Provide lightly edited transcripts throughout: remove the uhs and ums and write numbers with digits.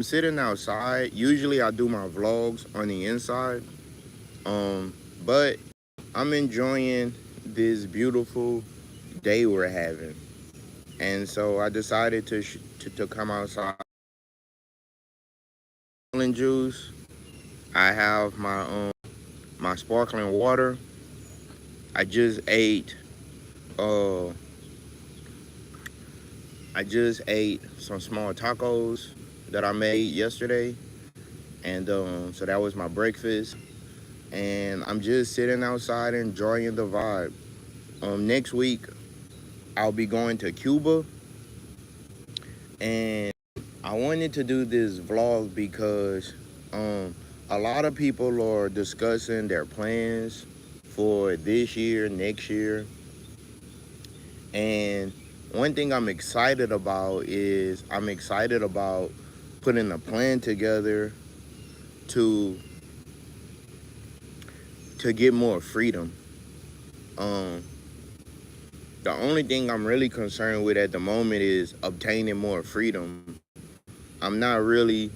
I'm sitting outside. Usually I do my vlogs on the inside. But I'm enjoying this beautiful day we're having. And so I decided to come outside. Orange juice. I have my sparkling water. I just ate uh I just ate some small tacos that I made yesterday. And so that was my breakfast. And I'm just sitting outside enjoying the vibe. Next week I'll be going to Cuba, and I wanted to do this vlog because um, a lot of people are discussing their plans for this year, next year, and one thing I'm excited about is I'm excited about putting a plan together to get more freedom. Um, the only thing I'm really concerned with at the moment is obtaining more freedom. I'm not really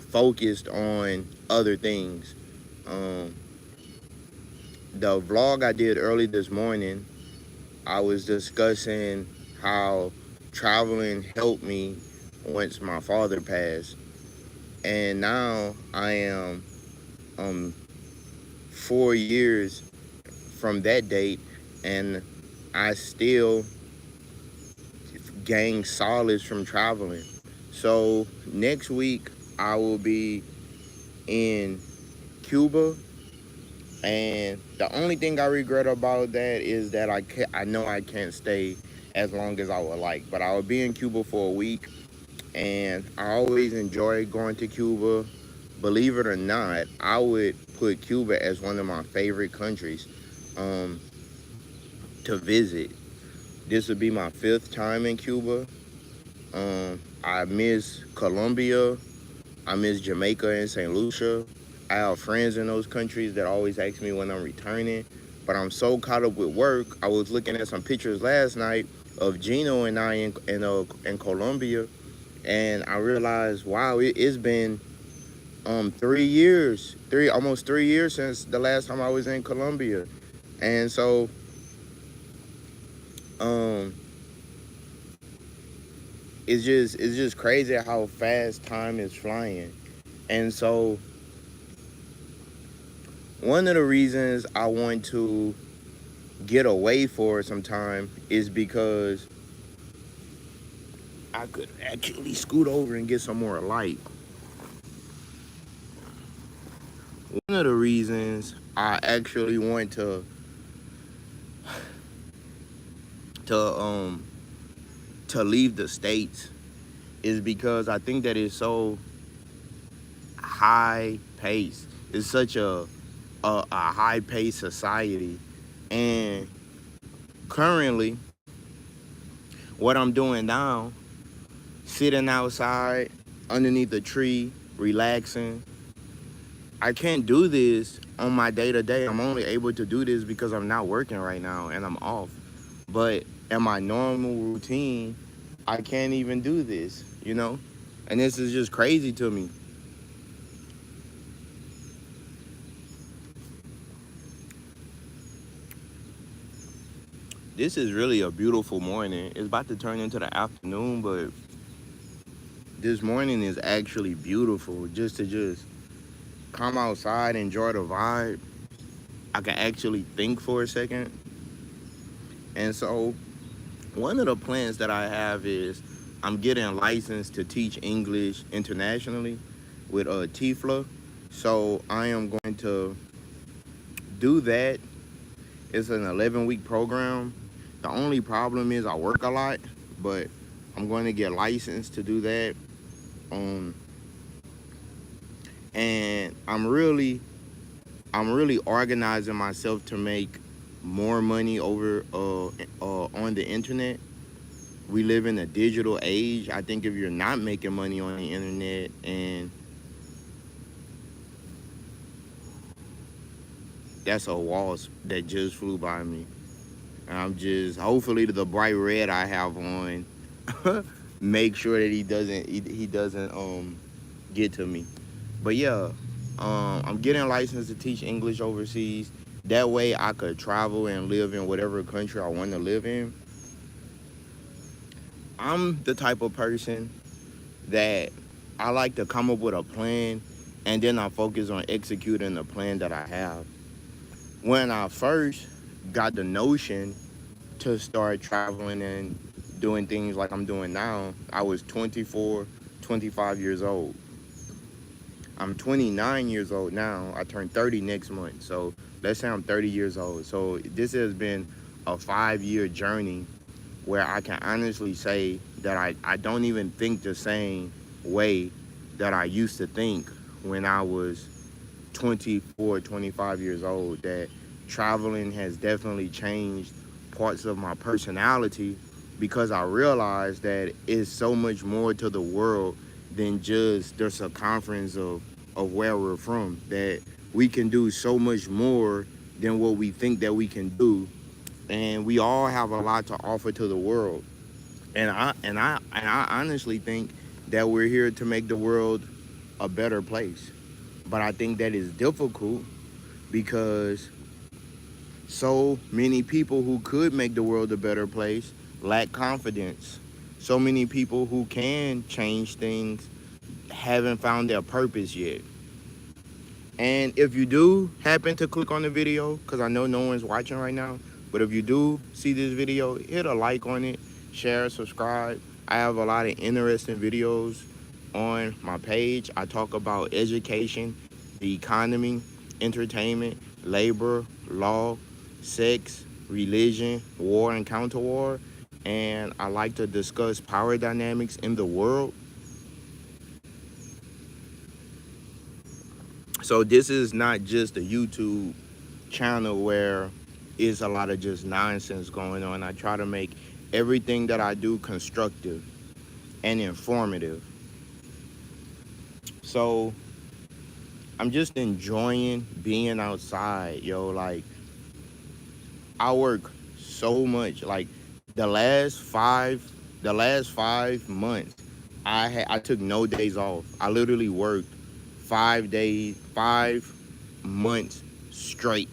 focused on other things. Um, the vlog I did early this morning, I was discussing how traveling helped me once my father passed. And now I am 4 years from that date, and I still gain solace from traveling. So next week I will be in Cuba, and the only thing I regret about that is that I know I can't stay as long as I would like. But I will be in Cuba for a week, and I always enjoy going to Cuba. Believe it or not, I would put Cuba as one of my favorite countries um, to visit. This would be my fifth time in Cuba. I miss Colombia. I miss Jamaica and St. Lucia. I have friends in those countries that always ask me when I'm returning, but I'm so caught up with work. I was looking at some pictures last night of Gino and I in Colombia, and I realized, wow, it's been 3 years, almost 3 years since the last time I was in Colombia, and so um, it's just crazy how fast time is flying, and so one of the reasons I want to get away for some time is because I could actually scoot over and get some more light. One of the reasons I actually want to to leave the states is because I think that it's so high paced. It's such a high paced society, and currently what I'm doing now, sitting outside underneath a tree, relaxing, I can't do this on my day to day. I'm only able to do this because I'm not working right now and I'm off. But in my normal routine, I can't even do this. And this is just crazy to me. This is really a beautiful morning. It's about to turn into the afternoon, but this morning is actually beautiful. Just come outside, enjoy the vibe. I can actually think for a second. And so one of the plans that I have is I'm getting licensed to teach English internationally with TIFLA. So I am going to do that. It's an 11-week program. The only problem is I work a lot, but I'm going to get licensed to do that. Um, and I'm really organizing myself to make more money over on the internet. We live in a digital age. I think if you're not making money on the internet, and that's a wasp that just flew by me. And I'm just hopefully the bright red I have on make sure that he doesn't get to me. But yeah, I'm getting licensed to teach English overseas. That way I could travel and live in whatever country I want to live in. I'm the type of person that I like to come up with a plan and then I focus on executing the plan that I have. When I first got the notion to start traveling and doing things like I'm doing now, I was 24, 25 years old. I'm 29 years old now. I turn 30 next month. So let's say I'm 30 years old. So this has been a 5-year journey where I can honestly say that I don't even think the same way that I used to think when I was 24, 25 years old. That traveling has definitely changed parts of my personality because I realized that it's so much more to the world than just the circumference of where we're from. That we can do so much more than what we think that we can do. And we all have a lot to offer to the world. And I honestly think that we're here to make the world a better place. But I think that is difficult because so many people who could make the world a better place lack confidence. So many people who can change things haven't found their purpose yet. And if you do happen to click on the video, because I know no one's watching right now, but if you do see this video, hit a like on it, share, subscribe. I have a lot of interesting videos on my page. I talk about education, the economy, entertainment, labor, law, sex, religion, war and counter war. And I like to discuss power dynamics in the world. So this is not just a YouTube channel where is a lot of just nonsense going on. I try to make everything that I do constructive and informative. So I'm just enjoying being outside, yo. Like I work so much. Like the last five, the last 5 months, I took no days off. I literally worked 5 days, 5 months straight.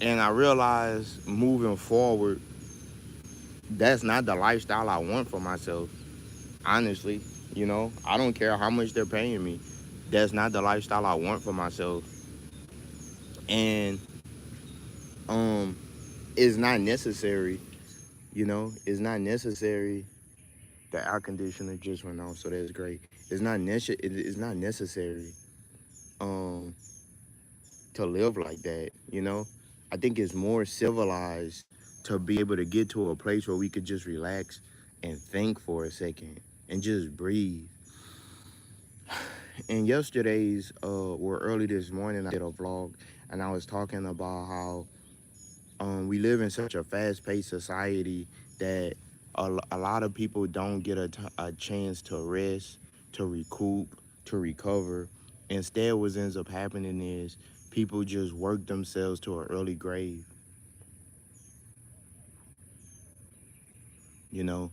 And I realized moving forward, that's not the lifestyle I want for myself. Honestly, I don't care how much they're paying me. That's not the lifestyle I want for myself. And um, it's not necessary. It's not necessary. The air conditioner just went off, so that's great. It's not necessary. Um, to live like that. I think it's more civilized to be able to get to a place where we could just relax and think for a second and just breathe. And yesterday's early this morning, I did a vlog and I was talking about how we live in such a fast-paced society that a lot of people don't get a chance to rest, to recoup, to recover. Instead, what ends up happening is people just work themselves to an early grave, you know.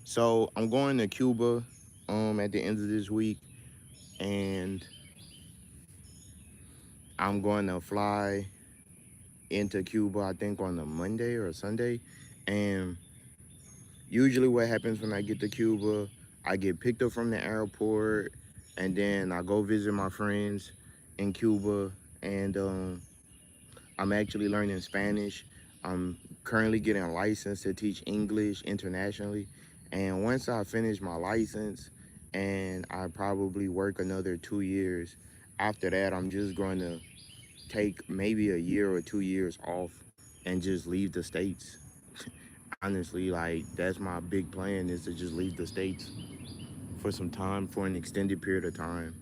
So I'm going to Cuba at the end of this week, and I'm going to fly into Cuba, I think on a Monday or a Sunday. And usually what happens when I get to Cuba, I get picked up from the airport and then I go visit my friends in Cuba, and I'm actually learning Spanish. I'm currently getting a license to teach English internationally. And once I finish my license and I probably work another 2 years, after that, I'm just going to take maybe a year or 2 years off and just leave the States. Honestly, like that's my big plan, is to just leave the States for some time, for an extended period of time.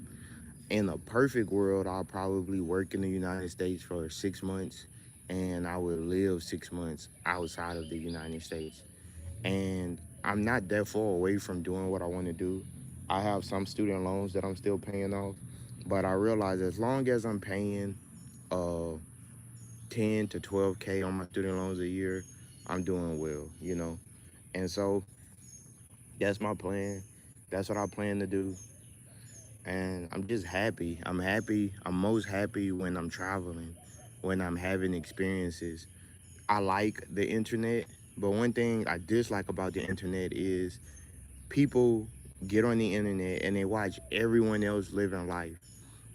In a perfect world, I'll probably work in the United States for 6 months and I would live 6 months outside of the United States. And I'm not that far away from doing what I want to do. I have some student loans that I'm still paying off, but I realize as long as I'm paying uh 10 to 12K on my student loans a year, I'm doing well. And so that's my plan. That's what I plan to do. and I'm just happy. I'm happy. I'm most happy when I'm traveling, when I'm having experiences. I like the internet, but one thing I dislike about the internet is people get on the internet and they watch everyone else living life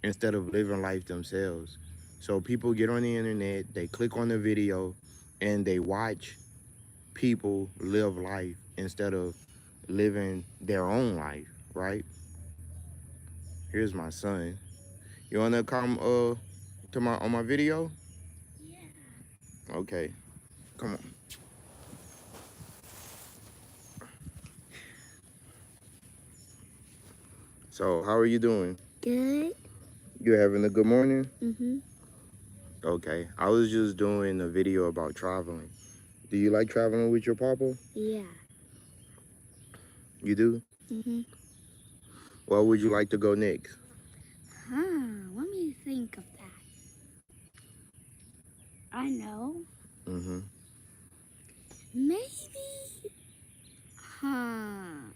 instead of living life themselves. So people get on the internet, they click on the video, and they watch people live life instead of living their own life, right? Here's my son. You wanna come to my on my video? Okay, come on. So how are you doing? Good. You having a good morning? Mhm. Okay. I was just doing a video about traveling. Do you like traveling with your papa? Yeah. You do? Mhm. Where would you like to go next? Let me think of that. I know. Mm-hmm. Maybe. Huh.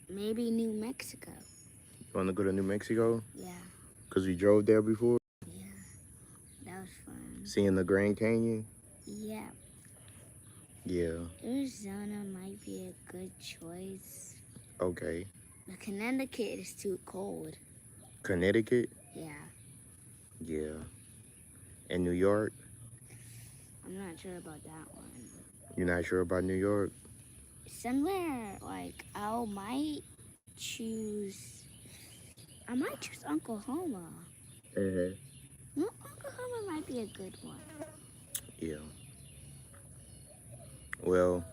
Maybe New Mexico. You wanna go to New Mexico? Yeah. Cause we drove there before. Yeah. That was fun. Seeing the Grand Canyon. Yeah. Yeah. Arizona might be a good choice. Okay. But Connecticut is too cold. Connecticut. Yeah. Yeah. And New York. I'm not sure about that one. You're not sure about New York? Somewhere like I might choose Oklahoma. Mm-hmm. No, Oklahoma might be a good one. Yeah. Well,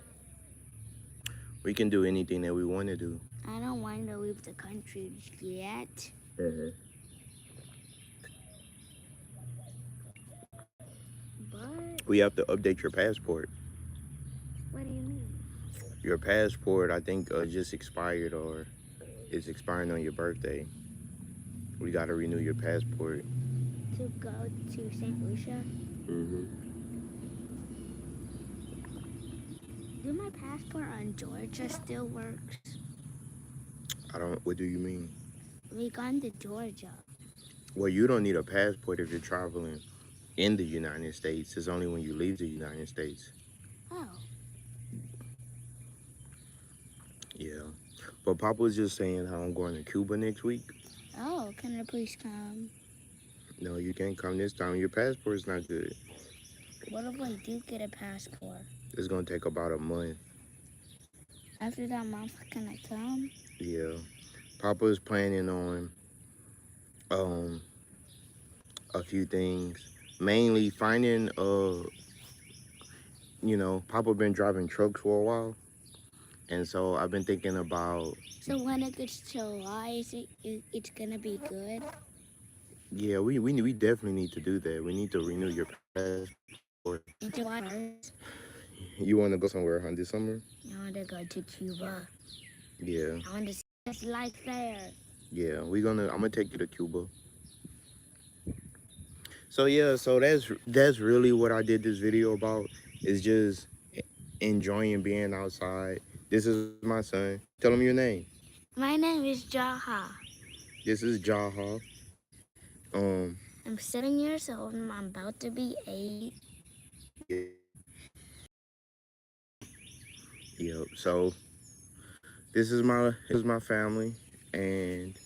we can do anything that we want to do. I don't want to leave the country yet. Mm-hmm. But We have to update your passport. what do you mean? Your passport, I think, just expired or is expiring on your birthday. We got to renew your passport. To go to St. Lucia? Mm-hmm. Do my passport on Georgia still works? I don't. What do you mean? We gone to Georgia. Well, you don't need a passport if you're traveling in the United States. It's only when you leave the United States. Oh. Yeah. But Papa was just saying how I'm going to Cuba next week. Oh, can I please come? No, you can't come this time. Your passport's not good. What if I do get a passport? It's gonna take about a month. After that month, can I come? Yeah. Papa's planning on um a few things. Mainly finding Papa been driving trucks for a while. And so I've been thinking about, So when it gets July, it's gonna be good? yeah, we definitely need to do that. We need to renew your passport. In July 1st, You want to go somewhere, huh, this summer? I want to go to Cuba. Yeah, I want to see what it's like there. yeah. I'm gonna take you to Cuba. So yeah, so that's really what I did this video about. Is just enjoying being outside. This is my son. Tell him your name. My name is Jaha. This is Jaha. I'm 7 years old and I'm about to be 8. Yeah. Yep. So this is my family, and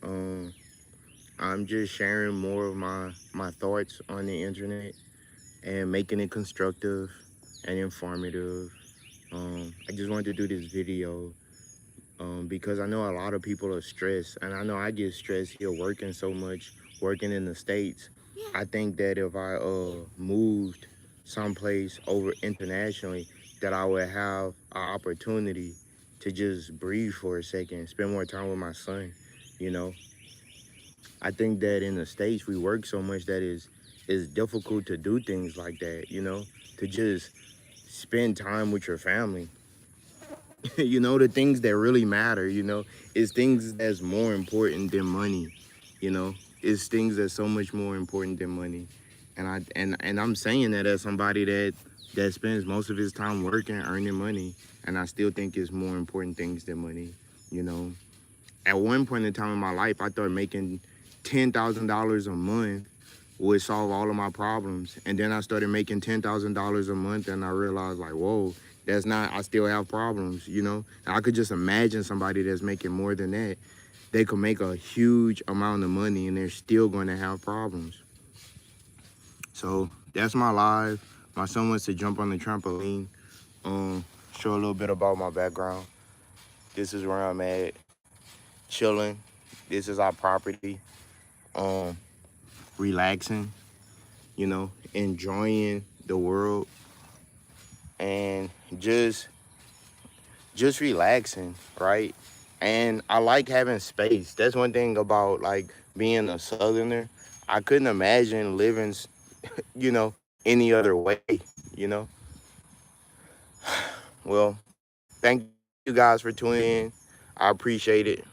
um, I'm just sharing more of my thoughts on the internet and making it constructive and informative. I just wanted to do this video because I know a lot of people are stressed, and I know I get stressed here working so much, working in the States. I think that if I moved someplace over internationally, that I would have an opportunity to just breathe for a second, spend more time with my son. You know, I think that in the States we work so much that it's difficult to do things like that. To just spend time with your family. The things that really matter, is things that's more important than money, you know, it's things that's so much more important than money. And I'm saying that as somebody that spends most of his time working, earning money, and I still think it's more important things than money, you know. At one point in time in my life, I thought making $10,000 a month would solve all of my problems. And then I started making $10,000 a month, and I realized, like, whoa, that's not, I still have problems, you know? And I could just imagine somebody that's making more than that. They could make a huge amount of money and they're still going to have problems. So that's my life. My son wants to jump on the trampoline. Show a little bit about my background. This is where I'm at, chilling. This is our property. Um, Relaxing, you know, enjoying the world and just relaxing, right? And I like having space. That's one thing about like being a southerner. I couldn't imagine living, you know, any other way, you know. Well, thank you guys for tuning in. I appreciate it.